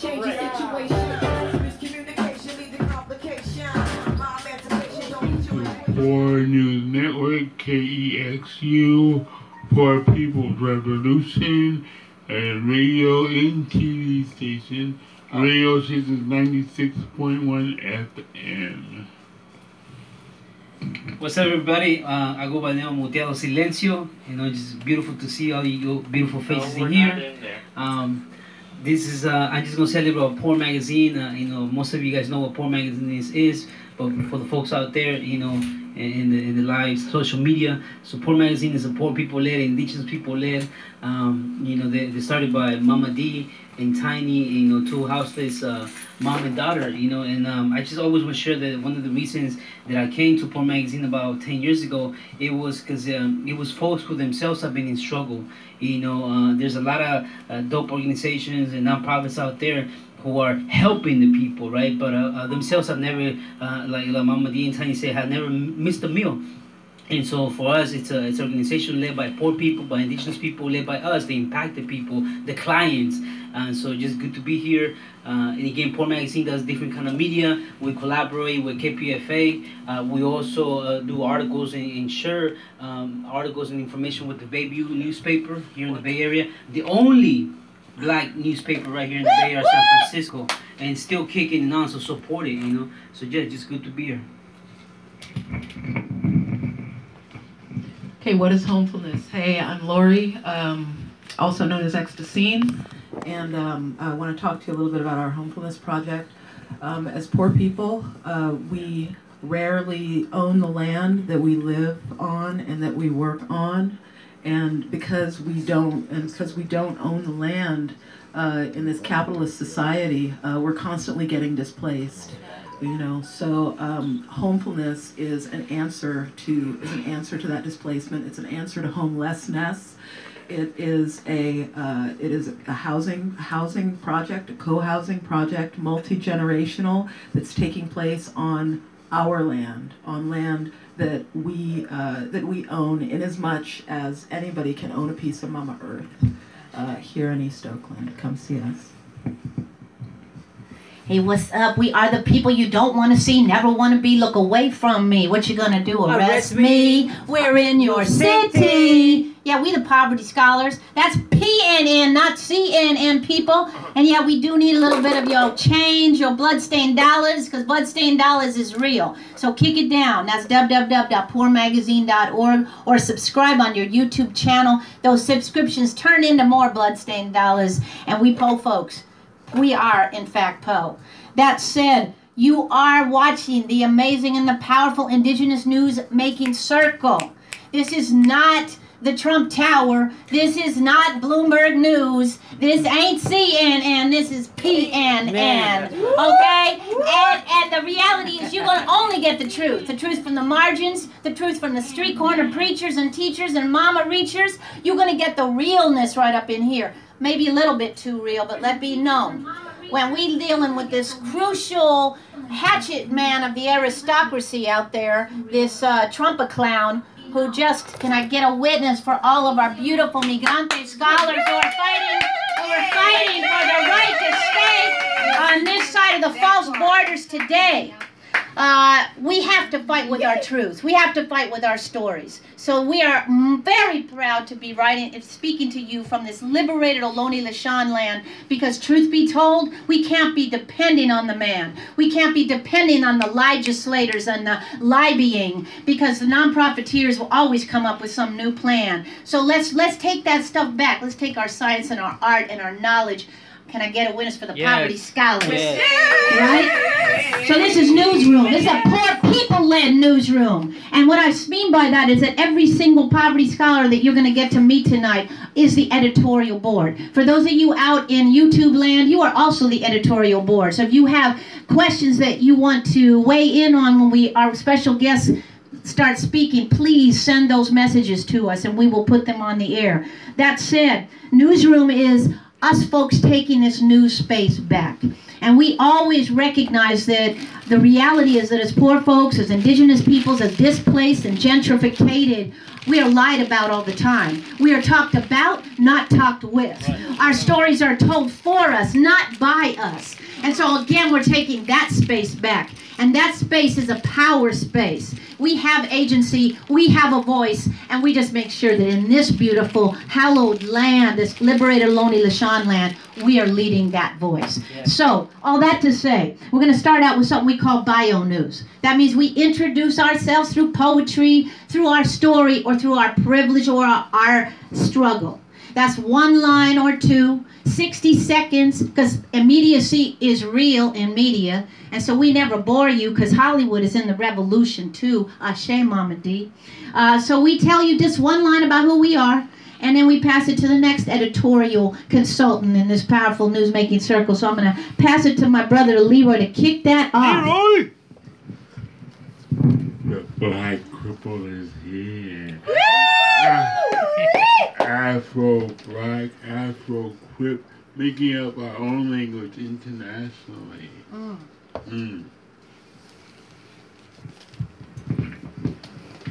change the situation. Miscommunication leads to complication. My emancipation don't need you. For News Network, KEXU, for People's Revolution, and radio and TV station. Radio station 96.1 FM. What's up, everybody? I go by the name of Muteado Silencio. You know, just beautiful to see all you beautiful faces in here. This is I'm just gonna celebrate a Poor Magazine. You know, most of you guys know what Poor Magazine is, but for the folks out there, you know, in the live social media, so Poor Magazine is a poor people led, indigenous people led. You know, they started by Mama D and Tiny, you know, two houseless mom and daughter, you know, and I just always want to share that one of the reasons that I came to Poor Magazine about 10 years ago, it was because it was folks who themselves have been in struggle. You know, there's a lot of dope organizations and nonprofits out there who are helping the people, right? But themselves have never, like Mama D and Tiny say, have never missed a meal. And so for us, it's an organization led by poor people, by indigenous people, led by us, the impacted people, the clients. And so just good to be here. And again, Poor Magazine does different kind of media. We collaborate with KPFA. We also do articles and share articles and information with the Bayview newspaper here in the Bay Area. The only Black newspaper right here in the Bay Area, San Francisco, and still kicking and on, so support it, you know. So yeah, just good to be here. Okay, what is homefulness? Hey, I'm Lori, also known as Ecstasine, and I want to talk to you a little bit about our homefulness project. As poor people, we rarely own the land that we live on and that we work on, and because we don't own the land in this capitalist society, we're constantly getting displaced. You know, so homefulness is an answer to that displacement. It's an answer to homelessness. It is a housing project, a co-housing project, multi-generational, that's taking place on our land, on land that we own, in as much as anybody can own a piece of Mama Earth here in East Oakland. Come see us. Hey, what's up? We are the people you don't want to see, never want to be. Look away from me. What you gonna do? Arrest me? We're in your city. Yeah, we the poverty scholars. That's PNN, not CNN, people. And yeah, we do need a little bit of your change, your bloodstained dollars, because bloodstained dollars is real. So kick it down. That's www.poormagazine.org, or subscribe on your YouTube channel. Those subscriptions turn into more bloodstained dollars, and we po folks. We are, in fact, Po. That said, you are watching the amazing and the powerful Indigenous News Making Circle. This is not the Trump Tower. This is not Bloomberg News. This ain't CNN. This is PNN. Okay? And the reality is you're going to only get the truth. The truth from the margins, the truth from the street corner preachers and teachers and mama reachers. You're going to get the realness right up in here. Maybe a little bit too real, but let be known. When we dealing with this crucial hatchet man of the aristocracy out there, this Trump clown, who just, can I get a witness for all of our beautiful migrante scholars who are fighting for the right to stay on this side of the false borders today. We have to fight with our truth. We have to fight with our stories. So we are very proud to be speaking to you from this liberated Ohlone Lishan land, because truth be told, we can't be depending on the man. We can't be depending on the legislators and the lobbying, because the non-profiteers will always come up with some new plan. So let's take that stuff back. Let's take our science and our art and our knowledge. Can I get a witness for the poverty scholars? Yes. Right? So this is Newsroom. This is a poor people-led newsroom. And what I mean by that is that every single poverty scholar that you're going to get to meet tonight is the editorial board. For those of you out in YouTube land, you are also the editorial board. So if you have questions that you want to weigh in on when our special guests start speaking, please send those messages to us and we will put them on the air. That said, Newsroom is us folks taking this news space back. And we always recognize that the reality is that as poor folks, as indigenous peoples, as displaced and gentrificated, We are lied about all the time. We are talked about, not talked with. Our stories are told for us, not by us. And so again, we're taking that space back. And that space is a power space. We have agency, we have a voice, and we just make sure that in this beautiful, hallowed land, this liberated, lonely Lashawn land, we are leading that voice. Yes. So, all that to say, we're going to start out with something we call bio news. That means we introduce ourselves through poetry, through our story, or through our privilege or our struggle. That's one line or two, 60 seconds, because immediacy is real in media. And so we never bore you, because Hollywood is in the revolution too. Ashe, Mama D. So we tell you just one line about who we are, and then we pass it to the next editorial consultant in this powerful news-making circle. So I'm going to pass it to my brother Leroy to kick that off. Leroy! The black cripple is here. Afro, black, Afro, quip, making up our own language internationally.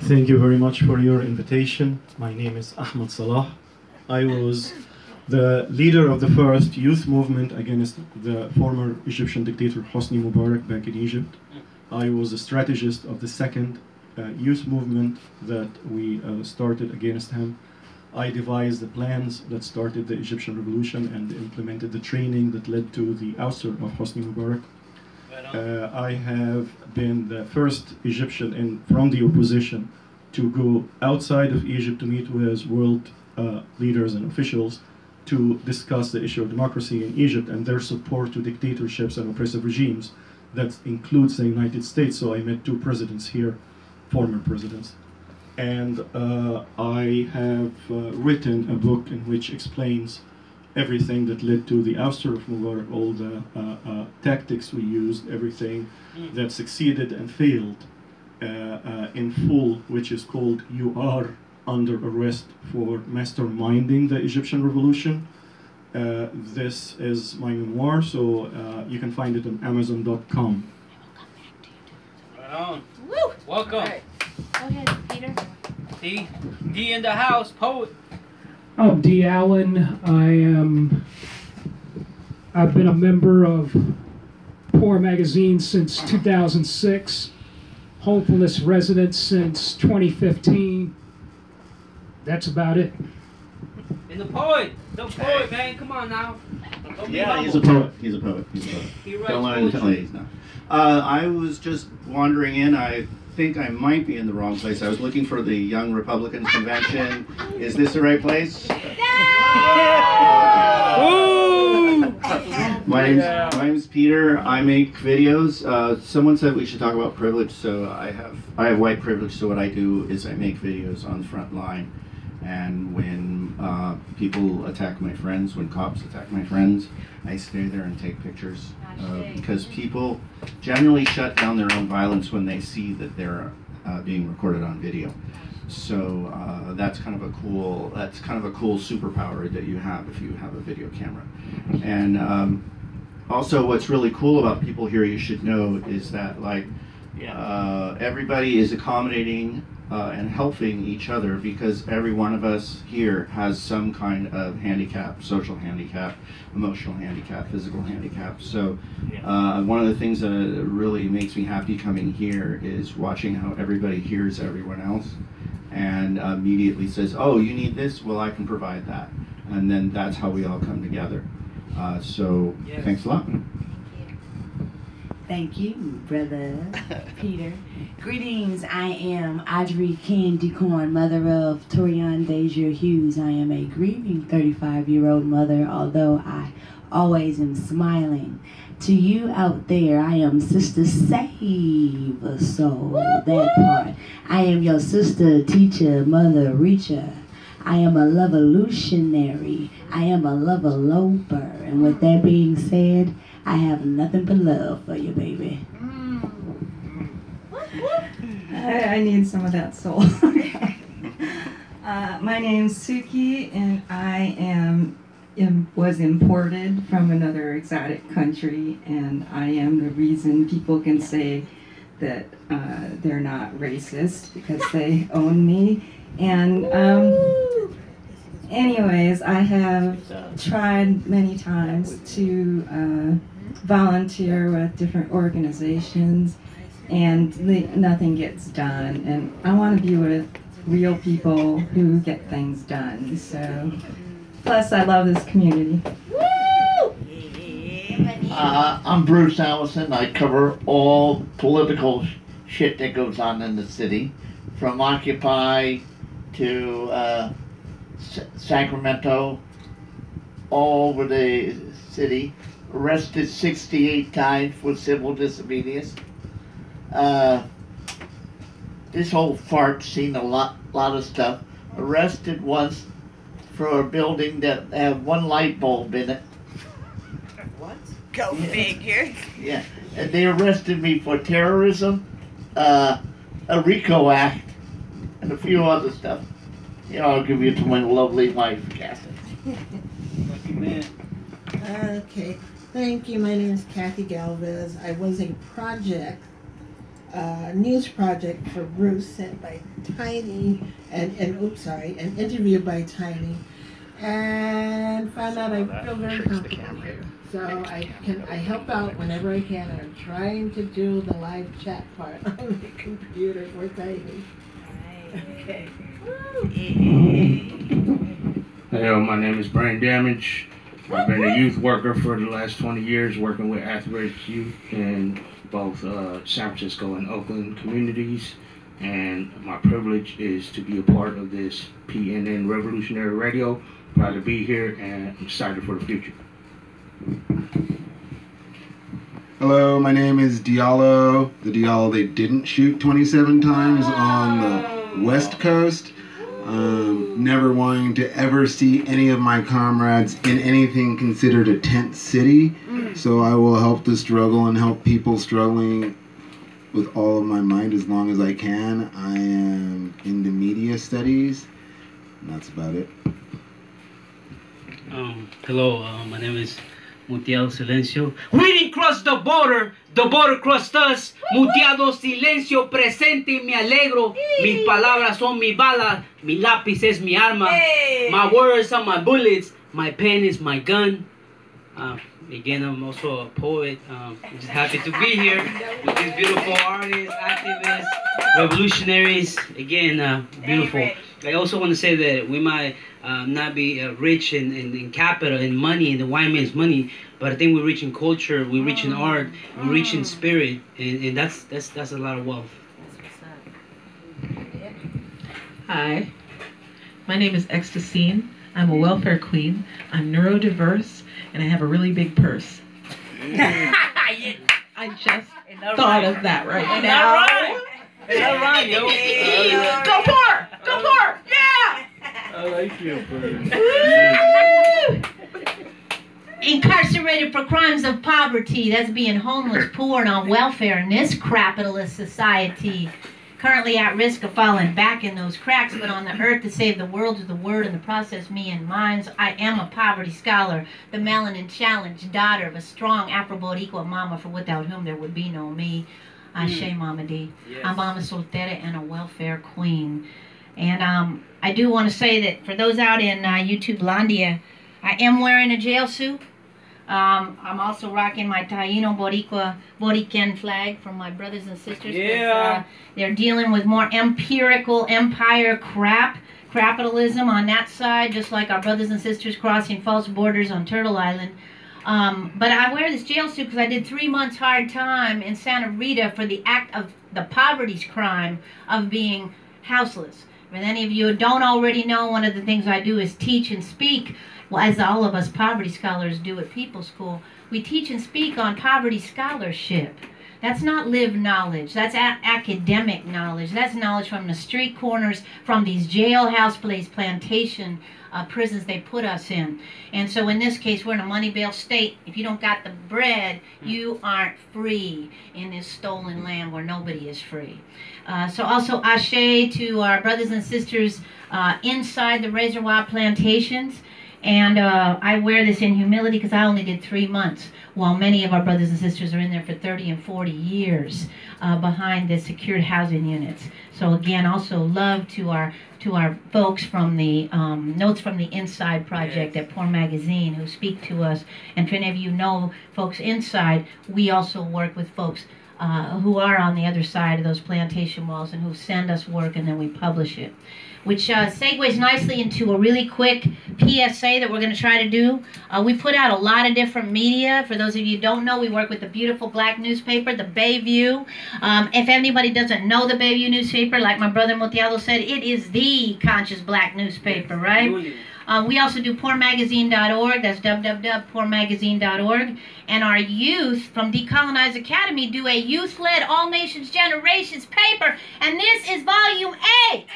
Thank you very much for your invitation. My name is Ahmed Saleh. I was the leader of the first youth movement against the former Egyptian dictator Hosni Mubarak back in Egypt. I was a strategist of the second youth movement that we started against him. I devised the plans that started the Egyptian revolution and implemented the training that led to the ouster of Hosni Mubarak. I have been the first Egyptian from the opposition to go outside of Egypt to meet with world leaders and officials to discuss the issue of democracy in Egypt and their support to dictatorships and oppressive regimes. That includes the United States. So I met two presidents here, former presidents. And I have written a book in which explains everything that led to the ouster of Mubarak, all the tactics we used, everything that succeeded and failed in full, which is called "You Are Under Arrest for Masterminding the Egyptian Revolution." This is my memoir, so you can find it on Amazon.com. Right on. Woo! Welcome. Right. Go ahead, Peter. D in the house, poet. I'm D. Allen. I've been a member of Poor Magazine since 2006, Homefulness resident since 2015. That's about it. And the poet, man, come on now. Yeah, he's a poet. He's a poet. He's a poet. He writes Don't let him tell you he's not. I was just wandering in. I think I might be in the wrong place. I was looking for the Young Republicans Convention. Is this the right place? My name's Peter. I make videos. Someone said we should talk about privilege, so I have white privilege. So what I do is I make videos on the front line, and when people attack my friends, when cops attack my friends, I stay there and take pictures because people generally shut down their own violence when they see that they're being recorded on video. So that's kind of a cool superpower that you have if you have a video camera. And also, what's really cool about people here, you should know, is that everybody is accommodating and helping each other because every one of us here has some kind of handicap, social handicap, emotional handicap, physical handicap. So one of the things that really makes me happy coming here is watching how everybody hears everyone else and immediately says, oh, you need this? Well, I can provide that. And then that's how we all come together. Thanks a lot. Thank you, Brother Peter. Greetings, I am Audrey Candycorn, mother of Torian Deja Hughes. I am a grieving 35-year-old mother, although I always am smiling. To you out there, I am Sister Save a Soul, that part. I am your sister, teacher, mother, reacher. I am a lovolutionary. I am a lover. And with that being said, I have nothing but love for you, baby. I need some of that soul. My name's Suki, and I was imported from another exotic country, and I am the reason people can say that they're not racist because they own me. And anyways, I have tried many times to volunteer with different organizations, and nothing gets done. And I want to be with real people who get things done. So, plus I love this community. I'm Bruce Allison. I cover all political shit that goes on in the city, from Occupy to Sacramento, all over the city. Arrested 68 times for civil disobedience. This whole fart seen a lot of stuff. Arrested once for a building that had one light bulb in it. What? Go figure. Yeah, and they arrested me for terrorism, a RICO Act, and a few other stuff. You know, I'll give you to my lovely wife, Kathy. Lucky man. Okay, thank you. My name is Kathy Galvez. I was a project, news project for Bruce, sent by Tiny, and interviewed by Tiny, and found out I feel very comfortable here. So I help out whenever I can, and I'm trying to do the live chat part on the computer for Tiny. Okay. Hello, my name is Brent Damage. I've been a youth worker for the last 20 years, working with athletic youth in both San Francisco and Oakland communities. And my privilege is to be a part of this PNN Revolutionary Radio. Proud to be here and I'm excited for the future. Hello, my name is Diallo. The Diallo they didn't shoot 27 times on the West Coast. Never wanting to ever see any of my comrades in anything considered a tent city. So I will help the struggle and help people struggling with all of my mind as long as I can. I am into media studies, and that's about it. Hello, my name is Muteado Silencio. We didn't cross the border crossed us. Muteado Silencio, presente y me alegro. Mis palabras son mi bala, mi lápiz es mi arma. My words are my bullets, my pen is my gun. Again, I'm also a poet. I'm just happy to be here with these beautiful artists, activists, revolutionaries. Again, beautiful. I also want to say that we might not be rich in capital, in money, in the white man's money, but I think we're rich in culture, we're rich in art, we're rich in spirit, and that's a lot of wealth. Hi, my name is Ecstasine. I'm a welfare queen. I'm neurodiverse, and I have a really big purse. I just thought of that right now. Is that right, yo? Go poor! Go poor! Yeah! I like you, Incarcerated for crimes of poverty. That's being homeless, poor, and on welfare in this capitalist society. Currently at risk of falling back in those cracks, but on the earth to save the world with the word and the process me and mine. So I am a poverty scholar, the melanin challenged daughter of a strong Afro-Boricua mama, for without whom there would be no me. Ashe Mama D. Yes. I'm Mama Soltera and a welfare queen. And I do want to say that for those out in YouTube Landia, I am wearing a jail suit. I'm also rocking my Taino Boricua Borican flag from my brothers and sisters. Yeah. They're dealing with more empirical empire capitalism on that side, just like our brothers and sisters crossing false borders on Turtle Island. But I wear this jail suit because I did 3 months hard time in Santa Rita for the act of the poverty's crime of being houseless. If any of you don't already know, one of the things I do is teach and speak, well, as all of us poverty scholars do at People's School. We teach and speak on poverty scholarship. That's not lived knowledge. That's academic knowledge. That's knowledge from the street corners, from these jailhouse place plantation prisons they put us in. And so in this case, we're in a money bail state. If you don't got the bread, you aren't free in this stolen land where nobody is free. So also ashe to our brothers and sisters inside the Razor Wild plantations. And I wear this in humility because I only did 3 months, while many of our brothers and sisters are in there for 30 and 40 years behind the secured housing units. So again, also love to our to our folks from the Notes from the Inside project at Poor Magazine who speak to us. And if any of you know folks inside, we also work with folks who are on the other side of those plantation walls and who send us work and then we publish it. Which segues nicely into a really quick PSA that we're going to try to do. We put out a lot of different media. For those of you who don't know, we work with the beautiful black newspaper, the Bayview. If anybody doesn't know the Bayview newspaper, like my brother Diallo said, it is the conscious black newspaper, right? We also do poormagazine.org. That's www.poormagazine.org. And our youth from Decolonize Academy do a youth-led All Nations Generations paper. And this is volume 8.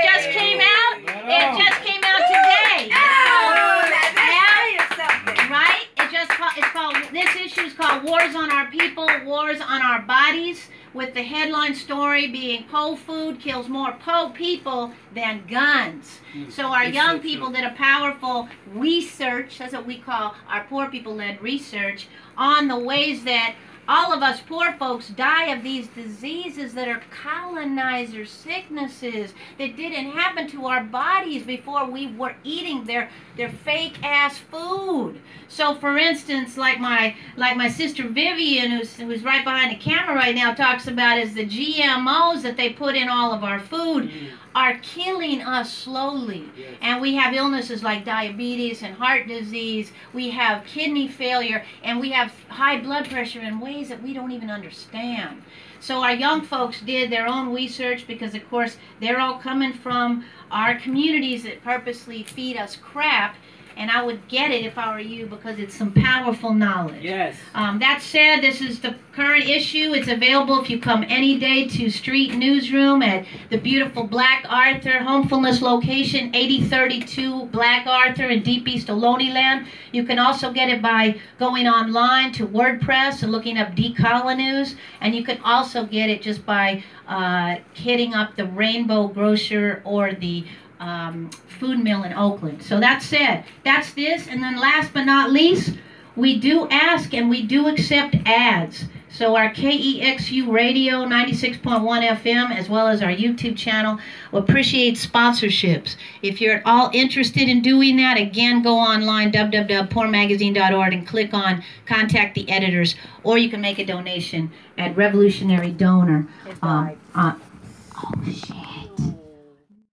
Just came out. It just came out today. Right? It's called, this issue is called Wars on Our People, Wars on Our Bodies, with the headline story being Po food kills more Po people than guns. So our young people did a powerful research, that's what we call our poor people-led research, on the ways that all of us poor folks die of these diseases that are colonizer sicknesses that didn't happen to our bodies before we were eating their fake ass food. So for instance, like my sister Vivian, who's right behind the camera right now, talks about is the GMOs that they put in all of our food are killing us slowly. And we have illnesses like diabetes and heart disease, we have kidney failure, and we have high blood pressure in ways that we don't even understand. So our young folks did their own research because, of course, they're all coming from our communities that purposely feed us crap. And I would get it if I were you because it's some powerful knowledge. Yes. That said, this is the current issue. It's available if you come any day to Street Newsroom at the beautiful Black Arthur Homefulness location, 8032 Black Arthur in Deep East Ohlone-land. You can also get it by going online to WordPress and looking up Decolonize. And you can also get it just by hitting up the Rainbow Grocer or the food mill in Oakland. So that said, that's this. And then last but not least, we do ask and we do accept ads. So our KEXU radio 96.1 FM as well as our YouTube channel will appreciate sponsorships. If you're at all interested in doing that, again, go online, www.poormagazine.org, and click on Contact the Editors, or you can make a donation at Revolutionary Donor. Oh, shit.